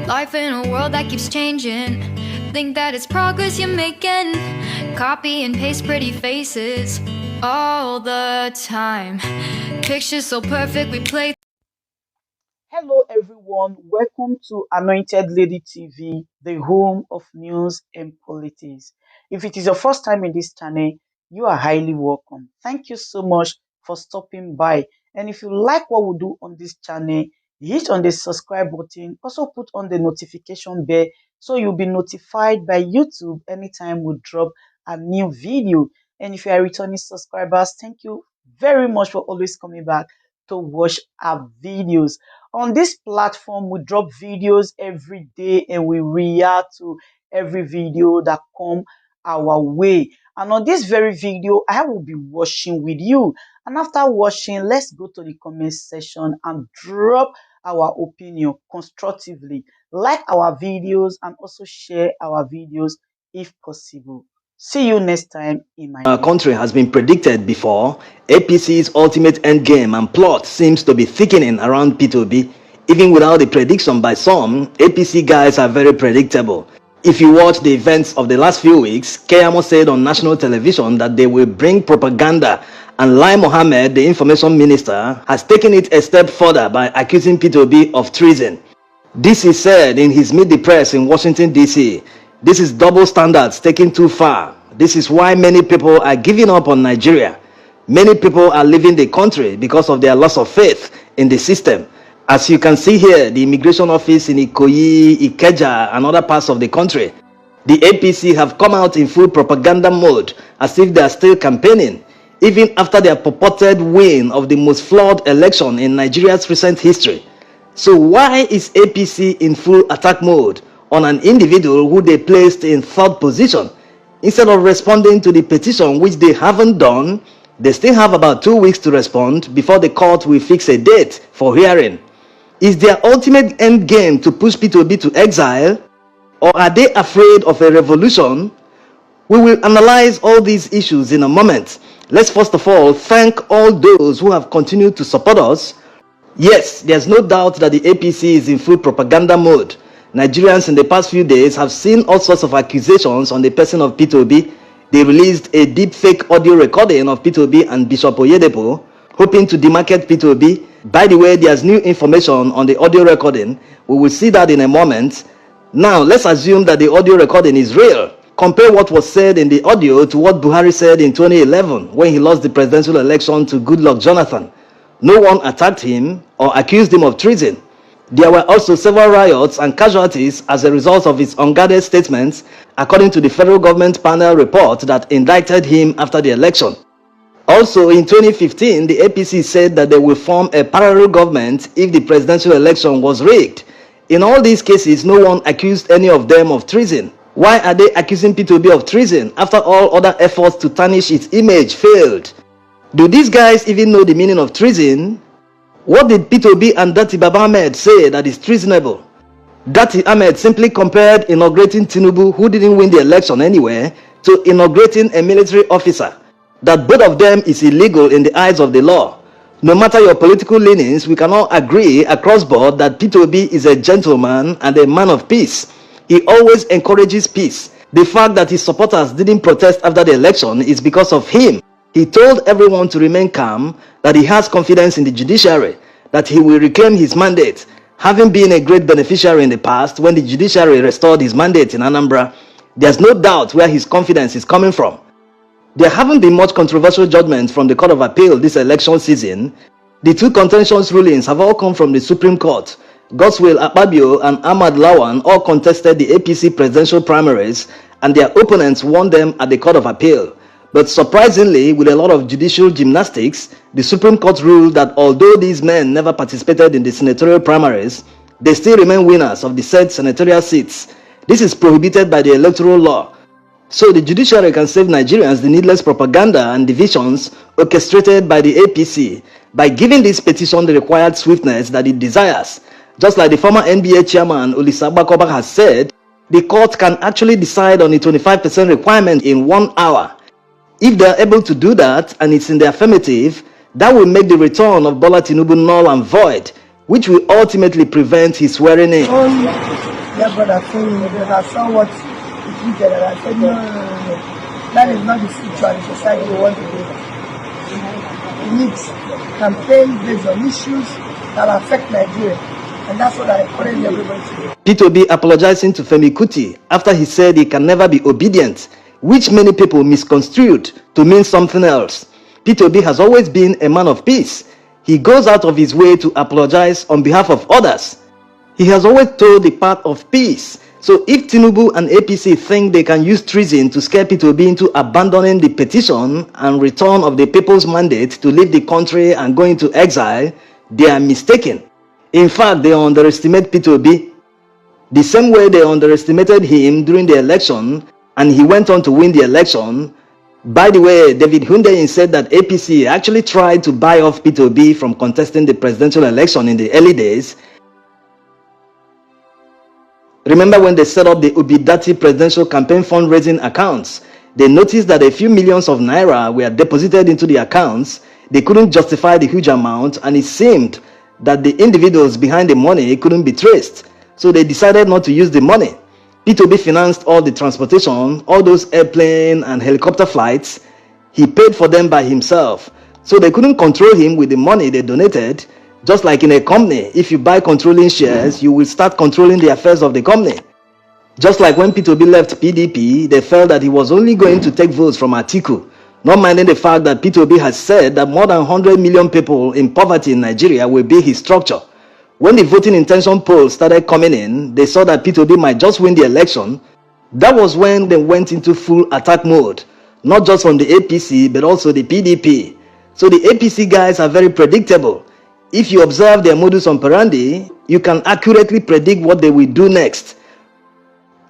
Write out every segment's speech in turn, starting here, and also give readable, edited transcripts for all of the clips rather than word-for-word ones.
Life in a world that keeps changing. Think that it's progress you're making. Copy and paste pretty faces all the time. Pictures so perfect we play. Hello everyone, welcome to Anointed Lady TV, the home of news and politics. If it is your first time in this channel, you are highly welcome. Thank you so much for stopping by. And if you like what we do on this channel, hit on the subscribe button, also put on the notification bell so you'll be notified by YouTube anytime we drop a new video. And if you are returning subscribers, thank you very much for always coming back to watch our videos. On this platform, we drop videos every day and we react to every video that come our way. And on this very video, I will be watching with you. And after watching, let's go to the comment section and drop our opinion constructively. Like our videos and also share our videos if possible. See you next time in my Our country has been predicted before. APC's ultimate endgame and plot seems to be thickening around P2B. Even without the prediction by some, APC guys are very predictable. If you watch the events of the last few weeks, Keyamo said on national television that they will bring propaganda, and Lai Mohammed, the information minister, has taken it a step further by accusing P2B of treason. This is said in his Meet the Press in Washington, D.C. This is double standards taken too far. This is why many people are giving up on Nigeria. Many people are leaving the country because of their loss of faith in the system. As you can see here, the immigration office in Ikoyi, Ikeja, and other parts of the country, the APC have come out in full propaganda mode as if they are still campaigning, even after their purported win of the most flawed election in Nigeria's recent history. So why is APC in full attack mode on an individual who they placed in third position? Instead of responding to the petition, which they haven't done, they still have about 2 weeks to respond before the court will fix a date for hearing. Is their ultimate end game to push P2B to exile, or are they afraid of a revolution? We will analyze all these issues in a moment. Let's first of all thank all those who have continued to support us. Yes, there's no doubt that the APC is in full propaganda mode. Nigerians in the past few days have seen all sorts of accusations on the person of P2B. They released a deep-fake audio recording of P2B and Bishop Oyedepo, hoping to demarcate P2B. By the way, there's new information on the audio recording. We will see that in a moment. Now, let's assume that the audio recording is real. Compare what was said in the audio to what Buhari said in 2011 when he lost the presidential election to Goodluck Jonathan. No one attacked him or accused him of treason. There were also several riots and casualties as a result of his unguarded statements, according to the federal government panel report that indicted him after the election. Also, in 2015, the APC said that they will form a parallel government if the presidential election was rigged. In all these cases, no one accused any of them of treason. Why are they accusing P2B of treason after all other efforts to tarnish its image failed? Do these guys even know the meaning of treason? What did P2B and Dati Baba Ahmed say that is treasonable? Dati Ahmed simply compared inaugurating Tinubu, who didn't win the election anywhere, to inaugurating a military officer. That both of them is illegal in the eyes of the law. No matter your political leanings, we can all agree across board that P2B is a gentleman and a man of peace. He always encourages peace. The fact that his supporters didn't protest after the election is because of him. He told everyone to remain calm, that he has confidence in the judiciary, that he will reclaim his mandate, having been a great beneficiary in the past when the judiciary restored his mandate in Anambra. There's no doubt where his confidence is coming from. There haven't been much controversial judgment from the Court of Appeal this election season. The two contentious rulings have all come from the Supreme Court. Godswill Akpabio and Ahmad Lawan all contested the APC presidential primaries, and their opponents won them at the Court of Appeal. But surprisingly, with a lot of judicial gymnastics, the Supreme Court ruled that although these men never participated in the senatorial primaries, they still remain winners of the said senatorial seats. This is prohibited by the electoral law. So the judiciary can save Nigerians the needless propaganda and divisions orchestrated by the APC by giving this petition the required swiftness that it desires. Just like the former NBA chairman Olisa Bakoba has said, the court can actually decide on the 25% requirement in 1 hour. If they are able to do that and it's in the affirmative, that will make the return of Bola Tinubu null and void, which will ultimately prevent his swearing in. Yeah, brother, because I saw what he tweeted and I said, no. That is not the future of the society we want to do. We need campaign based on issues that affect Nigeria. And that's what I encourage everybody to do. Peter Obi apologizing to Femi Kuti after he said he can never be obedient, which many people misconstrued to mean something else. Peter Obi has always been a man of peace. He goes out of his way to apologize on behalf of others. He has always told the path of peace. So if Tinubu and APC think they can use treason to scare Peter Obi into abandoning the petition and return of the people's mandate to leave the country and go into exile, they are mistaken. In fact, they underestimate Peter Obi the same way they underestimated him during the election and he went on to win the election. By the way, David Hundeyin said that APC actually tried to buy off Peter Obi from contesting the presidential election in the early days. Remember when they set up the Obidati presidential campaign fundraising accounts, they noticed that a few millions of naira were deposited into the accounts. They couldn't justify the huge amount and it seemed that the individuals behind the money couldn't be traced. So they decided not to use the money. Peter Obi financed all the transportation, all those airplane and helicopter flights. He paid for them by himself. So they couldn't control him with the money they donated. Just like in a company, if you buy controlling shares, you will start controlling the affairs of the company. Just like when Peter Obi left PDP, they felt that he was only going to take votes from Atiku, not minding the fact that Peter Obi has said that more than 100 million people in poverty in Nigeria will be his structure. When the voting intention polls started coming in, they saw that Peter Obi might just win the election. That was when they went into full attack mode, not just from the APC, but also the PDP. So the APC guys are very predictable. If you observe their modus operandi, you can accurately predict what they will do next.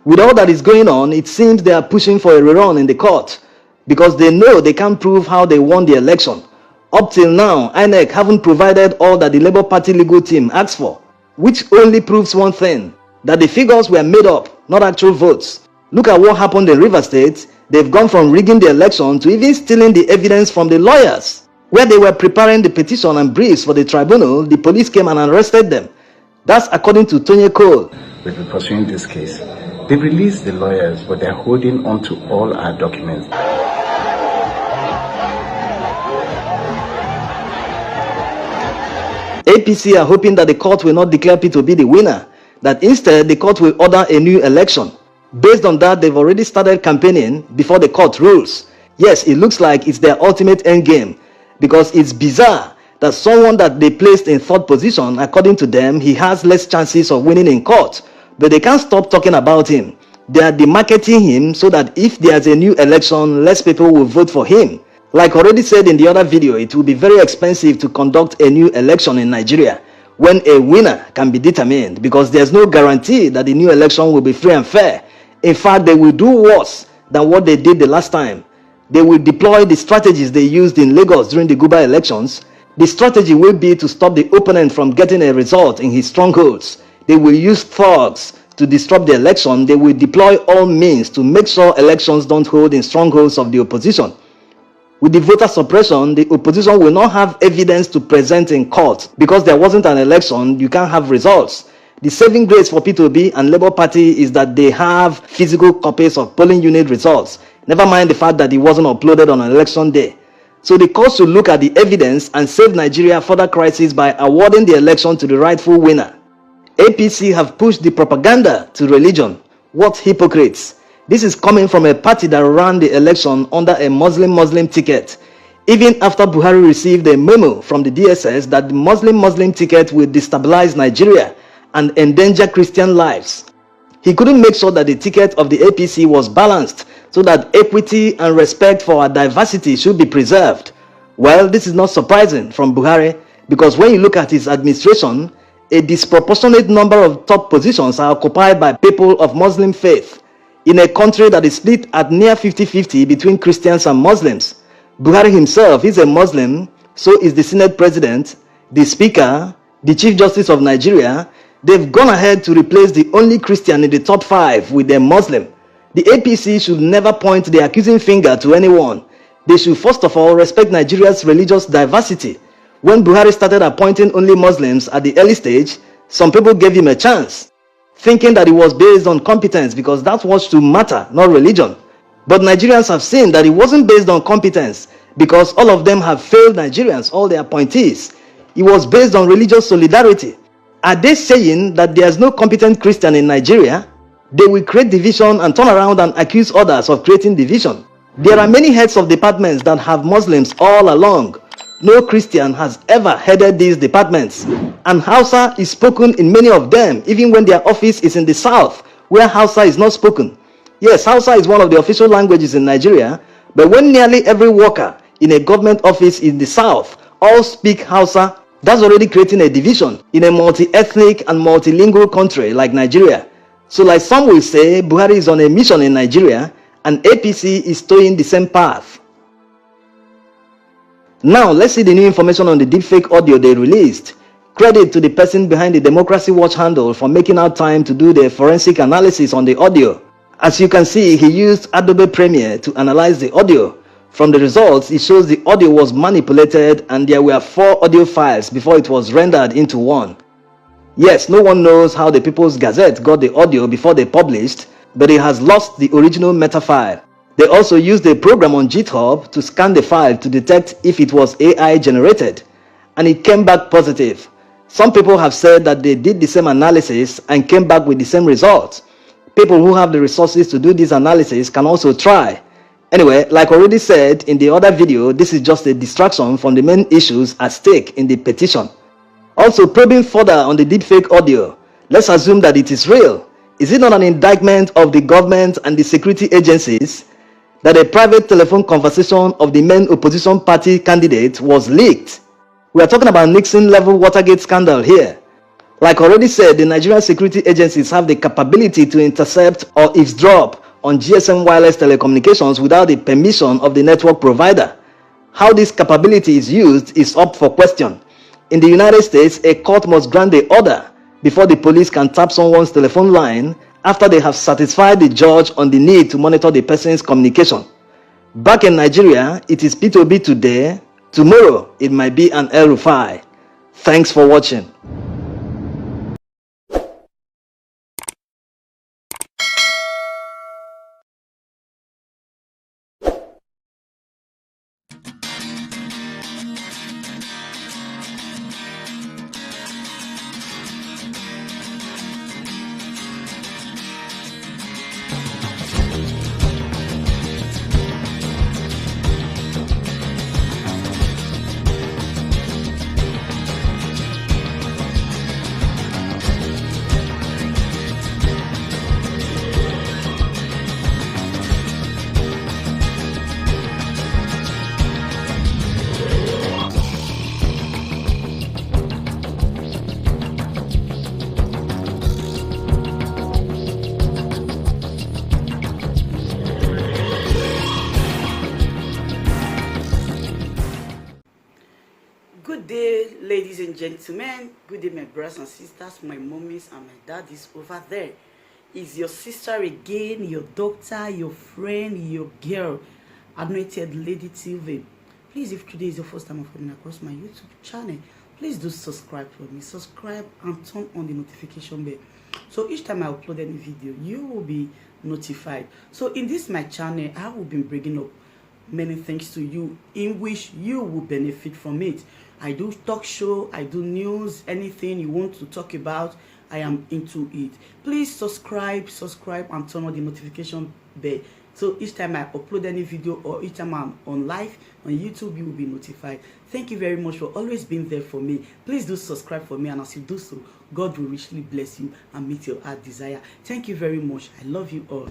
With all that is going on, it seems they are pushing for a rerun in the court because they know they can't prove how they won the election. Up till now, INEC haven't provided all that the Labour Party legal team asked for, which only proves one thing, that the figures were made up, not actual votes. Look at what happened in Rivers State. They've gone from rigging the election to even stealing the evidence from the lawyers. Where they were preparing the petition and briefs for the tribunal, the police came and arrested them. That's according to Tèñśiøn. We've been pursuing this case. They've released the lawyers, but they're holding on to all our documents. APC are hoping that the court will not declare Peter Obi the winner, that instead the court will order a new election. Based on that, they've already started campaigning before the court rules. Yes, it looks like it's their ultimate endgame, because it's bizarre that someone that they placed in third position, according to them, he has less chances of winning in court, but they can't stop talking about him. They are demarketing him so that if there's a new election, less people will vote for him. Like already said in the other video, it will be very expensive to conduct a new election in Nigeria when a winner can be determined, because there's no guarantee that the new election will be free and fair. In fact, they will do worse than what they did the last time. They will deploy the strategies they used in Lagos during the Guba elections. The strategy will be to stop the opponent from getting a result in his strongholds. They will use thugs to disrupt the election. They will deploy all means to make sure elections don't hold in strongholds of the opposition. With the voter suppression, the opposition will not have evidence to present in court. Because there wasn't an election, you can't have results. The saving grace for Peter Obi and Labour Party is that they have physical copies of polling unit results. Never mind the fact that it wasn't uploaded on election day. So the court should look at the evidence and save Nigeria further crisis by awarding the election to the rightful winner. APC have pushed the propaganda to religion. What hypocrites! This is coming from a party that ran the election under a Muslim ticket. Even after Buhari received a memo from the DSS that the Muslim ticket will destabilize Nigeria and endanger Christian lives, he couldn't make sure that the ticket of the APC was balanced so that equity and respect for our diversity should be preserved. Well, this is not surprising from Buhari, because when you look at his administration, a disproportionate number of top positions are occupied by people of Muslim faith in a country that is split at near 50-50 between Christians and Muslims. Buhari himself is a Muslim, so is the Senate President, the Speaker, the Chief Justice of Nigeria. They've gone ahead to replace the only Christian in the top 5 with a Muslim. The APC should never point the accusing finger to anyone. They should first of all respect Nigeria's religious diversity. When Buhari started appointing only Muslims at the early stage, some people gave him a chance. thinking that it was based on competence because that's what should matter, not religion. But Nigerians have seen that it wasn't based on competence because all of them have failed Nigerians, all the appointees. It was based on religious solidarity. Are they saying that there's no competent Christian in Nigeria? They will create division and turn around and accuse others of creating division. There are many heads of departments that have Muslims all along. No Christian has ever headed these departments. And Hausa is spoken in many of them, even when their office is in the south, where Hausa is not spoken. Yes, Hausa is one of the official languages in Nigeria, but when nearly every worker in a government office in the south all speak Hausa, that's already creating a division in a multi-ethnic and multilingual country like Nigeria. So like some will say, Buhari is on a mission in Nigeria and APC is towing the same path. Now let's see the new information on the deepfake audio they released. Credit to the person behind the Democracy Watch handle for making out time to do the forensic analysis on the audio. As you can see, he used Adobe Premiere to analyze the audio. From the results, it shows the audio was manipulated and there were 4 audio files before it was rendered into one. Yes, no one knows how the People's Gazette got the audio before they published, but it has lost the original meta file. They also used a program on GitHub to scan the file to detect if it was AI generated, and it came back positive. Some people have said that they did the same analysis and came back with the same results. People who have the resources to do this analysis can also try. Anyway, like already said in the other video, this is just a distraction from the main issues at stake in the petition. Also, probing further on the deepfake audio, let's assume that it is real. Is it not an indictment of the government and the security agencies that a private telephone conversation of the main opposition party candidate was leaked? We are talking about Nixon-level Watergate scandal here. Like already said, the Nigerian security agencies have the capability to intercept or eavesdrop on GSM wireless telecommunications without the permission of the network provider. How this capability is used is up for question. In the United States, a court must grant the order before the police can tap someone's telephone line after they have satisfied the judge on the need to monitor the person's communication. Back in Nigeria, it is P2B today. Tomorrow, it might be an El-Rufai. Thanks for watching. Good day, ladies and gentlemen. Good day, my brothers and sisters, my mummies and my daddies over there. Is your sister again, your doctor, your friend, your girl, Anointed Lady TV. Please, if today is your first time of coming across my YouTube channel, please do subscribe for me. Subscribe and turn on the notification bell. So each time I upload any video, you will be notified. So in this my channel, I will be bringing up many things to you in which you will benefit from it. I do talk show, I do news, anything you want to talk about, I am into it. Please subscribe and turn on the notification bell. So each time I upload any video or each time I'm on live on YouTube, you will be notified. Thank you very much for always being there for me. Please do subscribe for me, and as you do so, God will richly bless you and meet your heart desire. Thank you very much. I love you all.